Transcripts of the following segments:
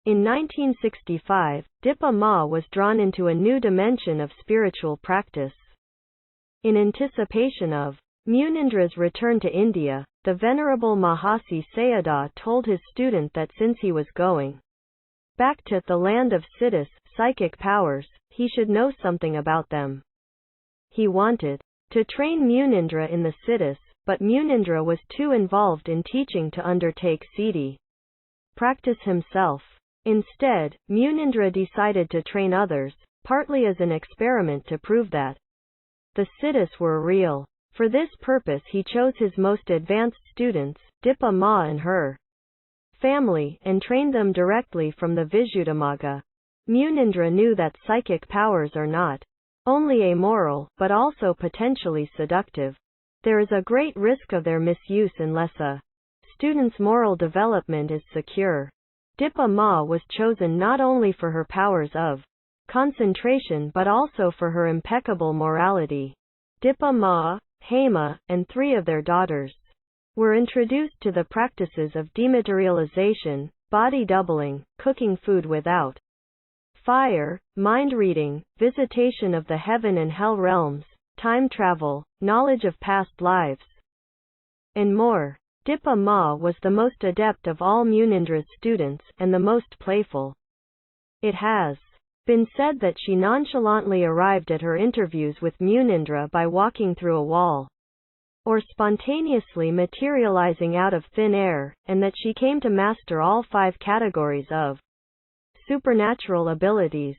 In 1965, Dipa Ma was drawn into a new dimension of spiritual practice. In anticipation of Munindra's return to India, the Venerable Mahasi Sayadaw told his student that since he was going back to the land of Siddhis, psychic powers, he should know something about them. He wanted to train Munindra in the Siddhis, but Munindra was too involved in teaching to undertake Siddhi practice himself. Instead, Munindra decided to train others, partly as an experiment to prove that the Siddhis were real. For this purpose he chose his most advanced students, Dipa Ma and her family, and trained them directly from the Vishdumagga. Munindra knew that psychic powers are not only amoral, but also potentially seductive. There is a great risk of their misuse unless a student's moral development is secure. Dipa Ma was chosen not only for her powers of concentration but also for her impeccable morality. Dipa Ma, Hema, and 3 of their daughters were introduced to the practices of dematerialization, body doubling, cooking food without fire, mind reading, visitation of the heaven and hell realms, time travel, knowledge of past lives, and more. Dipa Ma was the most adept of all Munindra's students, and the most playful. It has been said that she nonchalantly arrived at her interviews with Munindra by walking through a wall, or spontaneously materializing out of thin air, and that she came to master all 5 categories of supernatural abilities.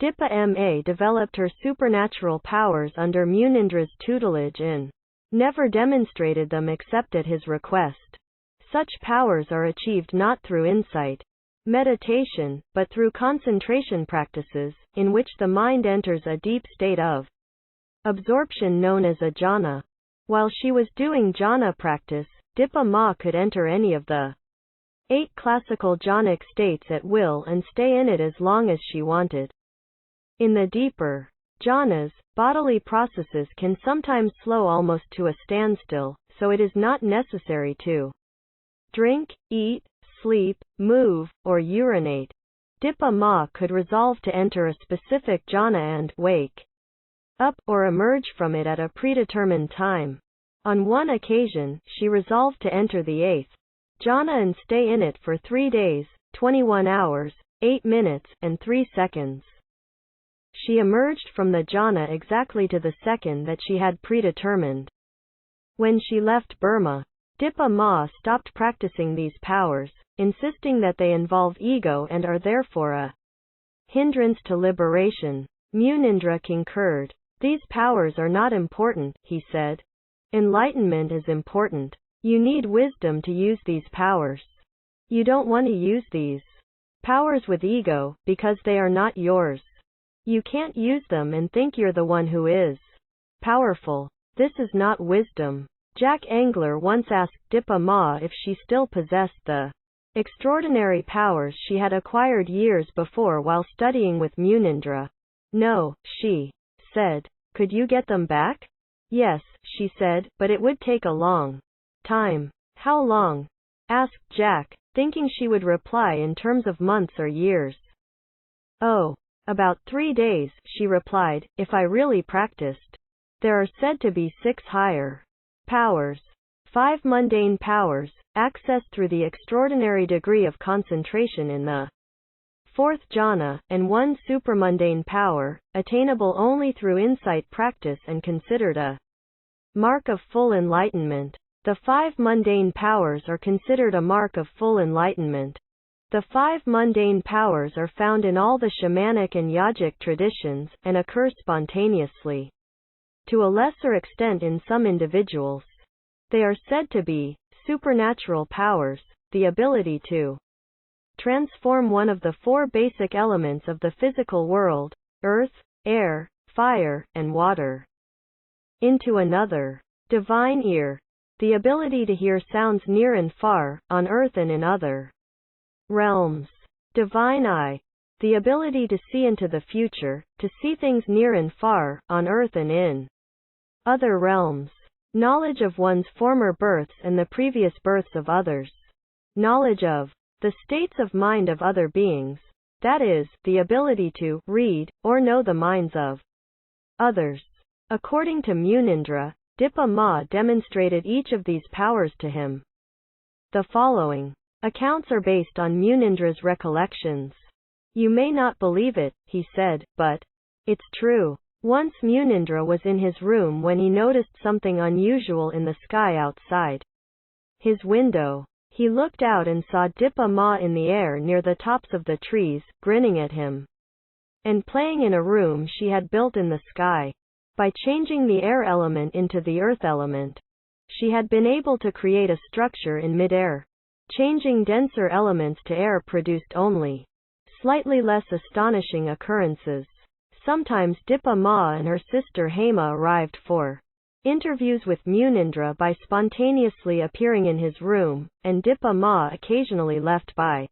Dipa Ma developed her supernatural powers under Munindra's tutelage and never demonstrated them except at his request. Such powers are achieved not through insight, meditation, but through concentration practices, in which the mind enters a deep state of absorption known as a jhana. While she was doing jhana practice, Dipa Ma could enter any of the 8 classical jhanic states at will and stay in it as long as she wanted. In the deeper jhanas, bodily processes can sometimes slow almost to a standstill, so it is not necessary to drink, eat, sleep, move, or urinate. Dipa Ma could resolve to enter a specific jhana and wake up, or emerge from it at a predetermined time. On one occasion, she resolved to enter the 8th jhana and stay in it for 3 days, 21 hours, 8 minutes, and 3 seconds. She emerged from the jhana exactly to the second that she had predetermined. When she left Burma, Dipa Ma stopped practicing these powers, insisting that they involve ego and are therefore a hindrance to liberation. Munindra concurred. These powers are not important, he said. Enlightenment is important. You need wisdom to use these powers. You don't want to use these powers with ego, because they are not yours. You can't use them and think you're the one who is powerful. This is not wisdom. Jack Angler once asked Dipa Ma if she still possessed the extraordinary powers she had acquired years before while studying with Munindra. No, she said. Could you get them back? Yes, she said, but it would take a long time. How long? Asked Jack, thinking she would reply in terms of months or years. Oh, about 3 days, she replied, if I really practiced. There are said to be 6 higher powers. 5 mundane powers, accessed through the extraordinary degree of concentration in the 4th jhana, and 1 supramundane power, attainable only through insight practice and considered a mark of full enlightenment. The 5 mundane powers are considered a mark of full enlightenment. The 5 mundane powers are found in all the shamanic and yogic traditions, and occur spontaneously. To a lesser extent in some individuals. They are said to be supernatural powers, the ability to transform one of the 4 basic elements of the physical world, earth, air, fire, and water, into another. Divine ear. The ability to hear sounds near and far, on earth and in other realms. Divine eye. The ability to see into the future, to see things near and far, on earth and in other realms. Knowledge of one's former births and the previous births of others. Knowledge of the states of mind of other beings, that is, the ability to read or know the minds of others. According to Munindra, Dipa Ma demonstrated each of these powers to him. The following accounts are based on Munindra's recollections. You may not believe it, he said, but it's true. Once Munindra was in his room when he noticed something unusual in the sky outside his window. He looked out and saw Dipa Ma in the air near the tops of the trees, grinning at him, and playing in a room she had built in the sky. By changing the air element into the earth element, she had been able to create a structure in mid-air. Changing denser elements to air produced only slightly less astonishing occurrences. Sometimes Dipa Ma and her sister Hema arrived for interviews with Munindra by spontaneously appearing in his room, and Dipa Ma occasionally left by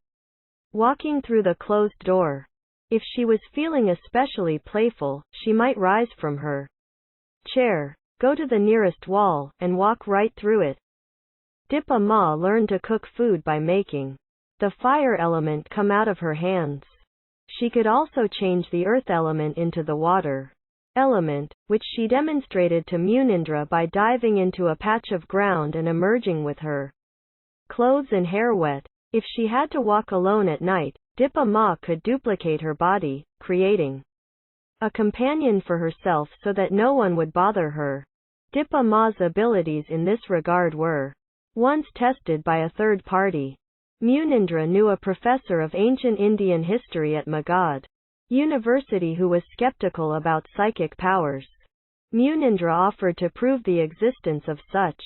walking through the closed door. If she was feeling especially playful, she might rise from her chair, go to the nearest wall, and walk right through it. Dipa Ma learned to cook food by making the fire element come out of her hands. She could also change the earth element into the water element, which she demonstrated to Munindra by diving into a patch of ground and emerging with her clothes and hair wet. If she had to walk alone at night, Dipa Ma could duplicate her body, creating a companion for herself so that no one would bother her. Dipa Ma's abilities in this regard were once tested by a third party. Munindra knew a professor of ancient Indian history at Magad University who was skeptical about psychic powers. Munindra offered to prove the existence of such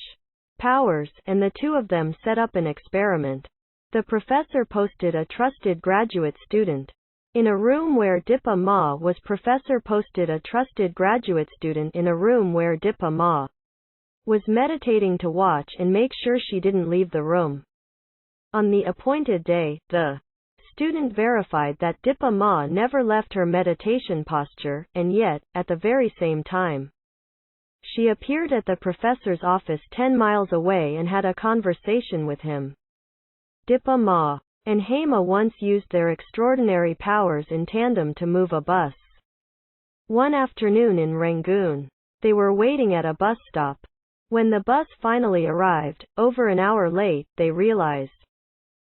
powers, and the two of them set up an experiment. The professor posted a trusted graduate student in a room where Dipa Ma was. Professor posted a trusted graduate student in a room where Dipa Ma was meditating to watch and make sure she didn't leave the room. On the appointed day, the student verified that Dipa Ma never left her meditation posture, and yet, at the very same time, she appeared at the professor's office 10 miles away and had a conversation with him. Dipa Ma and Hema once used their extraordinary powers in tandem to move a bus. One afternoon in Rangoon, they were waiting at a bus stop. When the bus finally arrived, over an hour late, they realized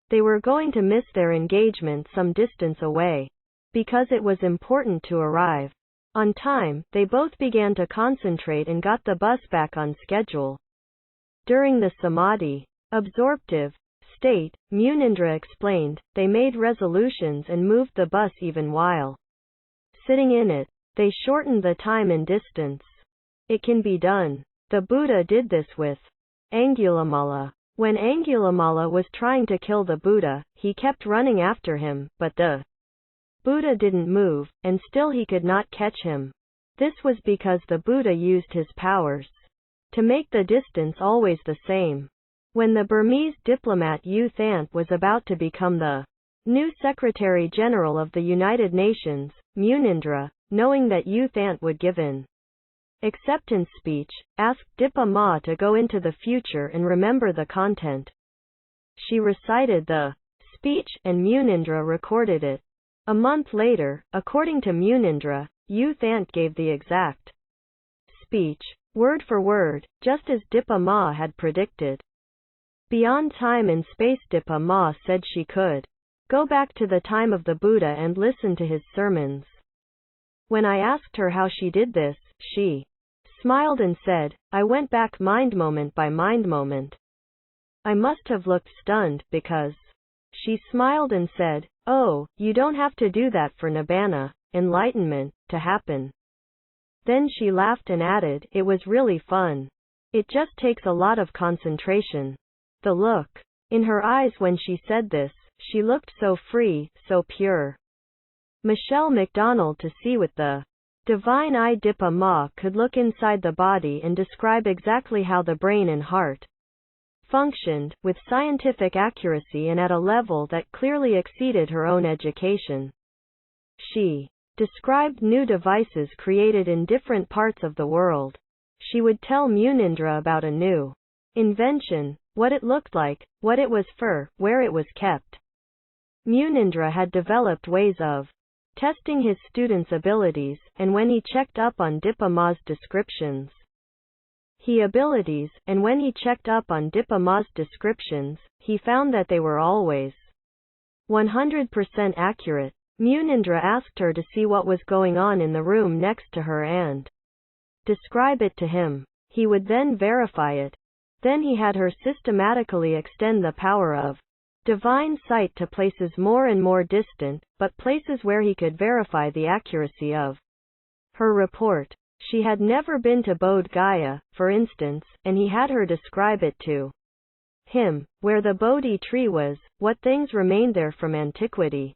they were going to miss their engagement some distance away. Because it was important to arrive on time, they both began to concentrate and got the bus back on schedule. During the samadhi, absorptive state, Munindra explained, they made resolutions and moved the bus even while sitting in it. They shortened the time and distance. It can be done. The Buddha did this with Angulimala. When Angulimala was trying to kill the Buddha, he kept running after him, but the Buddha didn't move, and still he could not catch him. This was because the Buddha used his powers to make the distance always the same. When the Burmese diplomat U Thant was about to become the new Secretary General of the United Nations, Munindra, knowing that U Thant would give an acceptance speech, asked Dipa Ma to go into the future and remember the content. She recited the speech, and Munindra recorded it. A month later, according to Munindra, U Thant gave the exact speech, word for word, just as Dipa Ma had predicted. Beyond time and space, Dipa Ma said she could go back to the time of the Buddha and listen to his sermons. When I asked her how she did this, she smiled and said, I went back mind moment by mind moment. I must have looked stunned, because she smiled and said, oh, you don't have to do that for nibbana, enlightenment, to happen. Then she laughed and added, it was really fun. It just takes a lot of concentration. The look in her eyes when she said this, she looked so free, so pure. Michelle McDonald to see with the divine eye. Dipa Ma could look inside the body and describe exactly how the brain and heart functioned, with scientific accuracy and at a level that clearly exceeded her own education. She described new devices created in different parts of the world. She would tell Munindra about a new invention, what it looked like, what it was for, where it was kept. Munindra had developed ways of testing his students' abilities, and when he checked up on Dipa Ma's descriptions, he found that they were always 100% accurate. Munindra asked her to see what was going on in the room next to her and describe it to him. He would then verify it. Then he had her systematically extend the power of divine sight to places more and more distant, but places where he could verify the accuracy of her report. She had never been to Bodh Gaya, for instance, and he had her describe it to him, where the Bodhi tree was, what things remained there from antiquity.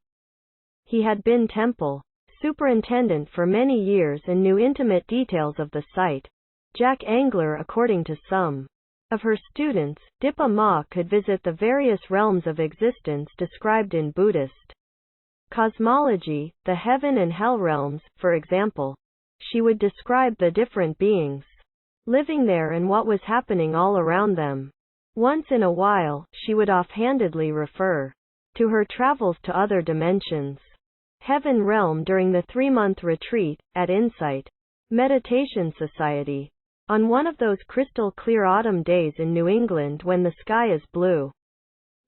He had been temple superintendent for many years and knew intimate details of the site. Jack Angler, according to some of her students, Dipa Ma could visit the various realms of existence described in Buddhist cosmology, the heaven and hell realms, for example. She would describe the different beings living there and what was happening all around them. Once in a while, she would offhandedly refer to her travels to other dimensions. Heaven realm during the 3-month retreat at Insight Meditation Society. On one of those crystal clear autumn days in New England when the sky is blue,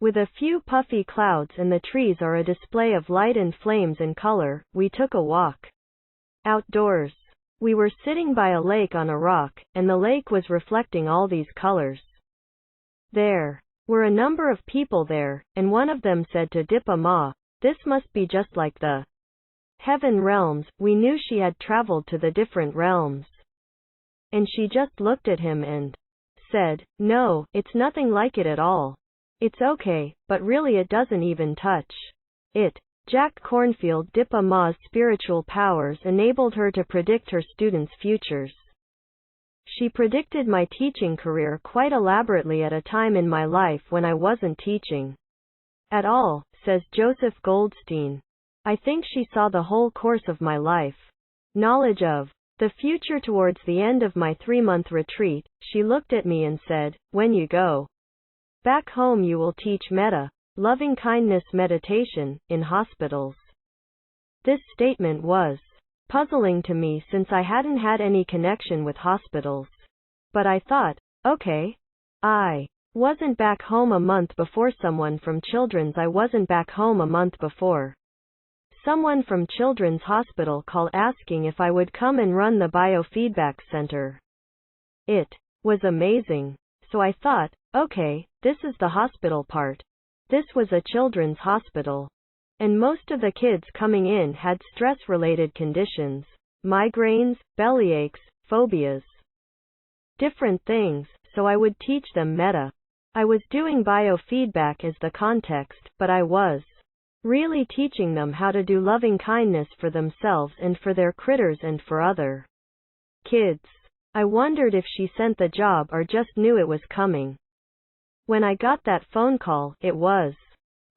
with a few puffy clouds and the trees are a display of light and flames and color, we took a walk outdoors. We were sitting by a lake on a rock, and the lake was reflecting all these colors. There were a number of people there, and one of them said to Dipa Ma, "This must be just like the heaven realms." We knew she had traveled to the different realms. And she just looked at him and said, "No, it's nothing like it at all. It's okay, but really it doesn't even touch it." Jack Cornfield. Dipa Ma's spiritual powers enabled her to predict her students' futures. She predicted my teaching career quite elaborately at a time in my life when I wasn't teaching at all, says Joseph Goldstein. I think she saw the whole course of my life. Knowledge of the future towards the end of my 3-month retreat. She looked at me and said, "When you go back home you will teach metta, loving-kindness meditation, in hospitals." This statement was puzzling to me since I hadn't had any connection with hospitals. But I thought, okay. I wasn't back home a month before someone from Children's. I wasn't back home a month before someone from Children's Hospital called asking if I would come and run the biofeedback center. It was amazing. So I thought, okay, this is the hospital part. This was a children's hospital. And most of the kids coming in had stress-related conditions, migraines, bellyaches, phobias, different things, so I would teach them metta. I was doing biofeedback as the context, but I was really teaching them how to do loving kindness for themselves and for their critters and for other kids. I wondered if she sent the job or just knew it was coming. When I got that phone call, it was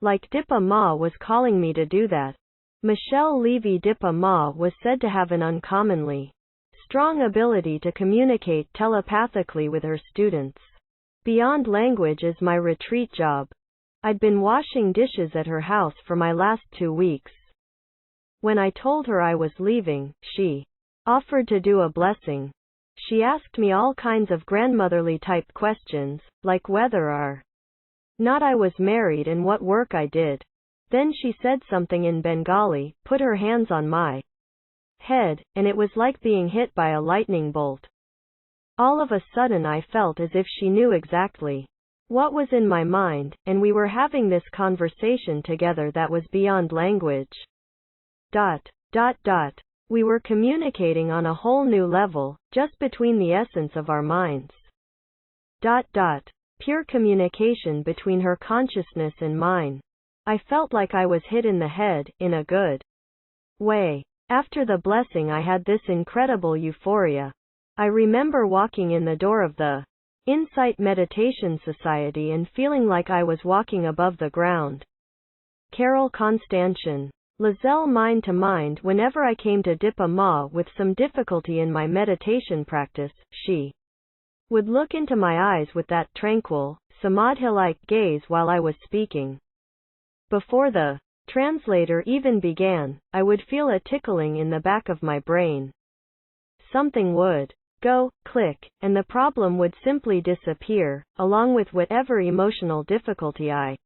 like Dipa Ma was calling me to do that. Michelle Levy. Dipa Ma was said to have an uncommonly strong ability to communicate telepathically with her students. Beyond language is my retreat job. I'd been washing dishes at her house for my last 2 weeks. When I told her I was leaving, she offered to do a blessing. She asked me all kinds of grandmotherly type questions, like whether or not I was married and what work I did. Then she said something in Bengali, put her hands on my head, and it was like being hit by a lightning bolt. All of a sudden I felt as if she knew exactly what was in my mind, and we were having this conversation together that was beyond language. We were communicating on a whole new level, just between the essence of our minds. Pure communication between her consciousness and mine. I felt like I was hit in the head, in a good way. After the blessing I had this incredible euphoria. I remember walking in the door of the Insight Meditation Society and feeling like I was walking above the ground. Carol Constantian. Lizelle. Mind to mind. Whenever I came to Dipa Ma with some difficulty in my meditation practice, she would look into my eyes with that tranquil, samadhi-like gaze while I was speaking. Before the translator even began, I would feel a tickling in the back of my brain. Something would go, click, and the problem would simply disappear, along with whatever emotional difficulty I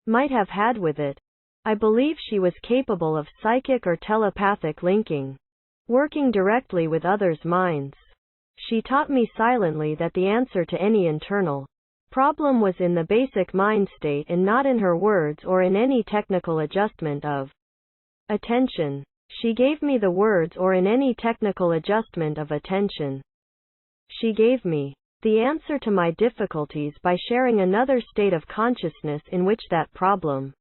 might have had with it. I believe she was capable of psychic or telepathic linking, working directly with others' minds. She taught me silently that the answer to any internal problem was in the basic mind state and not in her words or in any technical adjustment of attention. She gave me the words or in any technical adjustment of attention. She gave me the answer to my difficulties by sharing another state of consciousness in which that problem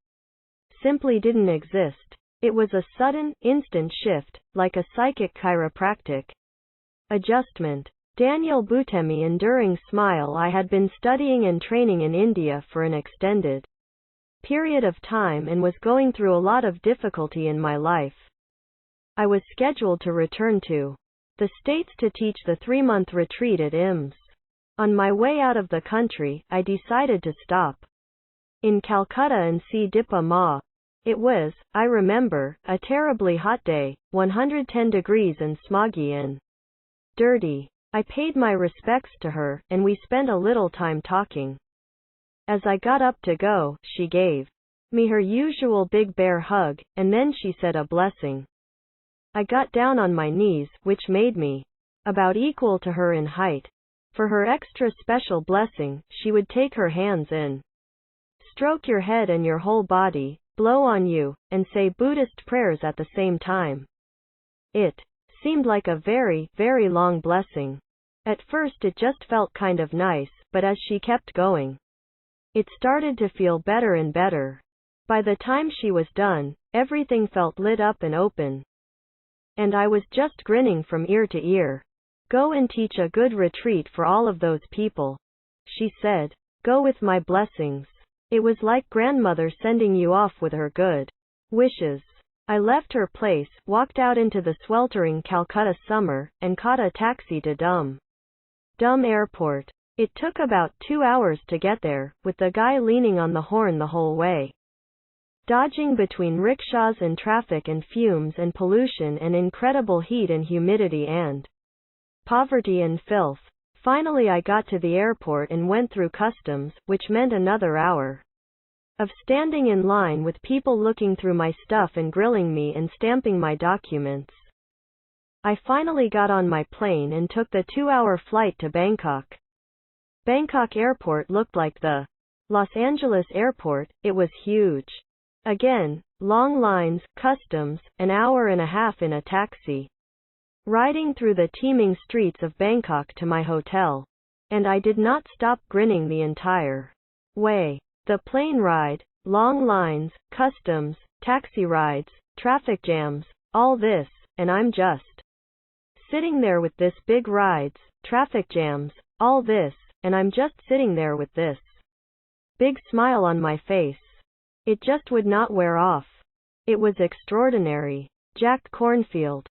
simply didn't exist. It was a sudden, instant shift, like a psychic chiropractic adjustment. Daniel Butemi enduring smile. I had been studying and training in India for an extended period of time and was going through a lot of difficulty in my life. I was scheduled to return to the States to teach the 3-month retreat at IMS. On my way out of the country, I decided to stop in Calcutta and see Dipa Ma. It was, I remember, a terribly hot day, 110 degrees and smoggy and dirty. I paid my respects to her, and we spent a little time talking. As I got up to go, she gave me her usual big bear hug, and then she said a blessing. I got down on my knees, which made me about equal to her in height. For her extra special blessing, she would take her hands in, stroke your head and your whole body, blow on you, and say Buddhist prayers at the same time. It seemed like a very, very long blessing. At first it just felt kind of nice, but as she kept going, it started to feel better and better. By the time she was done, everything felt lit up and open. And I was just grinning from ear to ear. Go and teach a good retreat for all of those people, she said. Go with my blessings. It was like grandmother sending you off with her good wishes. I left her place, walked out into the sweltering Calcutta summer, and caught a taxi to Dum Airport. It took about 2 hours to get there, with the guy leaning on the horn the whole way, dodging between rickshaws and traffic and fumes and pollution and incredible heat and humidity and poverty and filth. Finally I got to the airport and went through customs, which meant another hour of standing in line with people looking through my stuff and grilling me and stamping my documents. I finally got on my plane and took the 2-hour flight to Bangkok. Bangkok airport looked like the Los Angeles airport. It was huge. Again, long lines, customs, an hour and a half in a taxi, riding through the teeming streets of Bangkok to my hotel. And I did not stop grinning the entire way. The plane ride, long lines, customs, taxi rides, traffic jams, all this, and I'm just sitting there with this big rides, traffic jams, all this, and I'm just sitting there with this big smile on my face. It just would not wear off. It was extraordinary. Jack Cornfield.